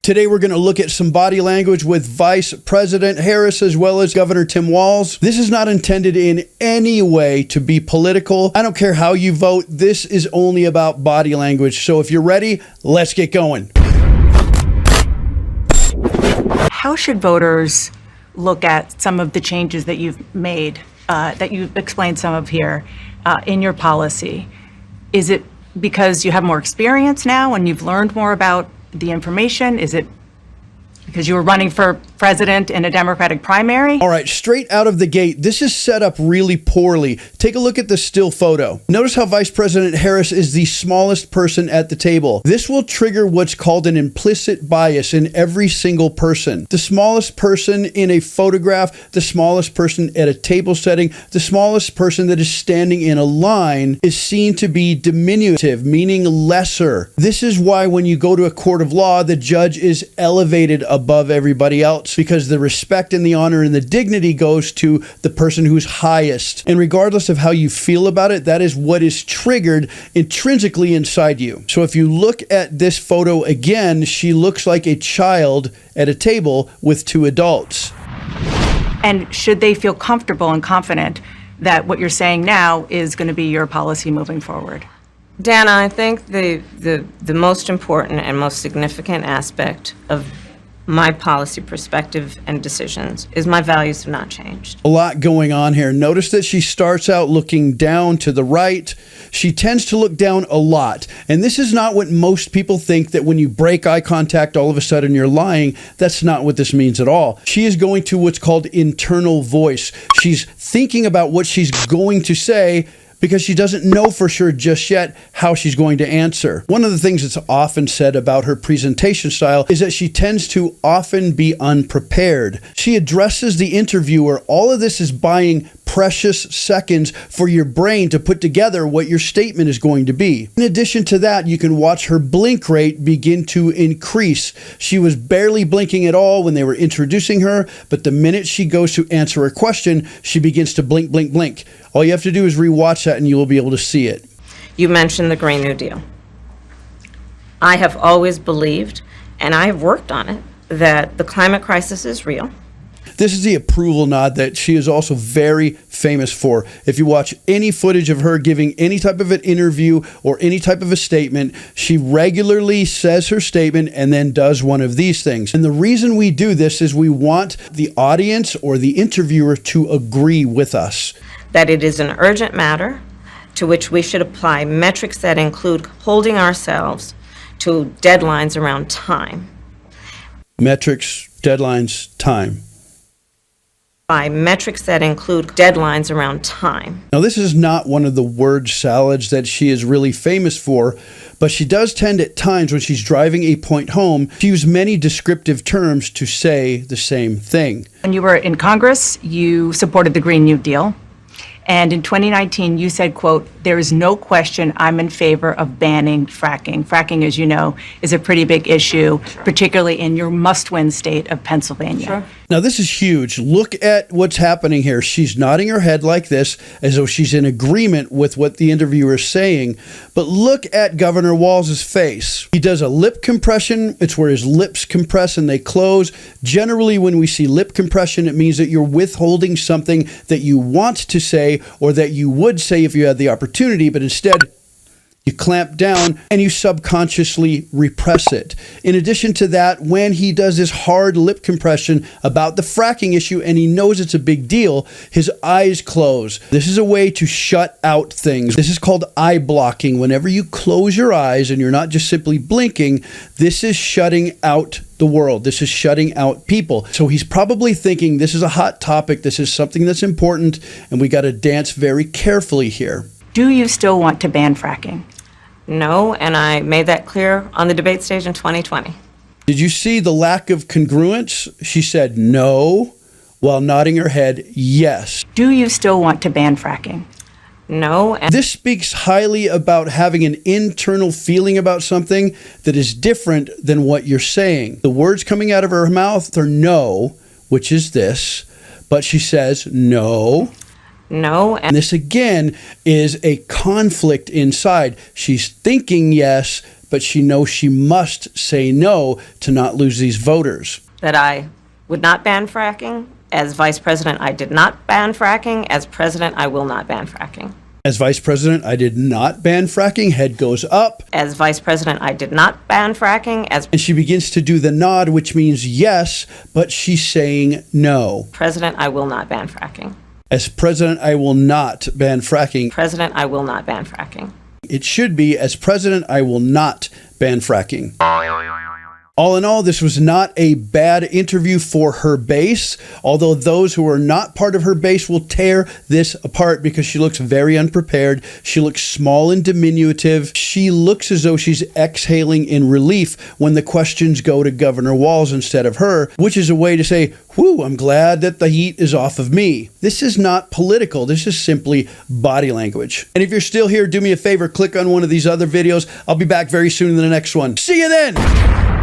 Today, we're going to look at some body language with Vice President Harris as well as Governor Tim Walz. This is not intended in any way to be political. I don't care how you vote. This is only about body language. So if you're ready, let's get going. How should voters look at some of the changes that you've made, that you've explained some of here in your policy? Is it because you have more experience now and you've learned more about the information? Is it because you were running for president in a Democratic primary? All right, straight out of the gate, this is set up really poorly. Take a look at the still photo. Notice how Vice President Harris is the smallest person at the table. This will trigger what's called an implicit bias in every single person. The smallest person in a photograph, the smallest person at a table setting, the smallest person that is standing in a line is seen to be diminutive, meaning lesser. This is why when you go to a court of law, the judge is elevated above everybody else, because the respect and the honor and the dignity goes to the person who's highest. And regardless of how you feel about it, that is what is triggered intrinsically inside you. So if you look at this photo again, she looks like a child at a table with two adults. And should they feel comfortable and confident that what you're saying now is going to be your policy moving forward? Dana, I think the most important and most significant aspect of my policy perspective and decisions is my values have not changed. A lot going on here. Notice that she starts out looking down to the right. She tends to look down a lot. And this is not what most people think, that when you break eye contact, all of a sudden you're lying. That's not what this means at all. She is going to what's called internal voice. She's thinking about what she's going to say, because she doesn't know for sure just yet how she's going to answer. One of the things that's often said about her presentation style is that she tends to often be unprepared. She addresses the interviewer. All of this is buying precious seconds for your brain to put together what your statement is going to be. In addition to that, you can watch her blink rate begin to increase. She was barely blinking at all when they were introducing her, but the minute she goes to answer a question, she begins to blink, blink, blink. All you have to do is rewatch that and you will be able to see it. You mentioned the Green New Deal. I have always believed, and I have worked on it, that the climate crisis is real. This is the approval nod that she is also very famous for. If you watch any footage of her giving any type of an interview or any type of a statement, she regularly says her statement and then does one of these things. And the reason we do this is we want the audience or the interviewer to agree with us. That it is an urgent matter to which we should apply metrics that include holding ourselves to deadlines around time. Metrics, deadlines, time. By metrics that include deadlines around time. Now, this is not one of the word salads that she is really famous for, but she does tend at times when she's driving a point home to use many descriptive terms to say the same thing. When you were in Congress, you supported the Green New Deal. And in 2019, you said, quote, "There is no question I'm in favor of banning fracking." Fracking, as you know, is a pretty big issue, particularly in your must-win state of Pennsylvania. Sure. Now, this is huge. Look at what's happening here. She's nodding her head like this, as though she's in agreement with what the interviewer is saying. But look at Governor Walz's face. He does a lip compression. It's where his lips compress and they close. Generally, when we see lip compression, it means that you're withholding something that you want to say or that you would say if you had the opportunity, but instead you clamp down and you subconsciously repress it. In addition to that, when he does this hard lip compression about the fracking issue and he knows it's a big deal, his eyes close. This is a way to shut out things. This is called eye blocking. Whenever you close your eyes and you're not just simply blinking, this is shutting out the world. This is shutting out people. So he's probably thinking, this is a hot topic. This is something that's important, and we got to dance very carefully here. Do you still want to ban fracking? No, and I made that clear on the debate stage in 2020. Did you see the lack of congruence? She said no, while nodding her head yes. Do you still want to ban fracking? No. And this speaks highly about having an internal feeling about something that is different than what you're saying. The words coming out of her mouth are no, which is this, but she says no. No. And this again is a conflict inside. She's thinking yes, but she knows she must say no to not lose these voters. That I would not ban fracking. As Vice President, I did not ban fracking. As President, I will not ban fracking. As Vice President, I did not ban fracking. Head goes up. As Vice President, I did not ban fracking. As And she begins to do the nod, which means yes, but she's saying no. President, I will not ban fracking. As President, I will not ban fracking. President, I will not ban fracking. It should be, as President, I will not ban fracking. All in all, this was not a bad interview for her base, although those who are not part of her base will tear this apart because she looks very unprepared. She looks small and diminutive. She looks as though she's exhaling in relief when the questions go to Governor Walz instead of her, which is a way to say, whew, I'm glad that the heat is off of me. This is not political. This is simply body language. And if you're still here, do me a favor, click on one of these other videos. I'll be back very soon in the next one. See you then!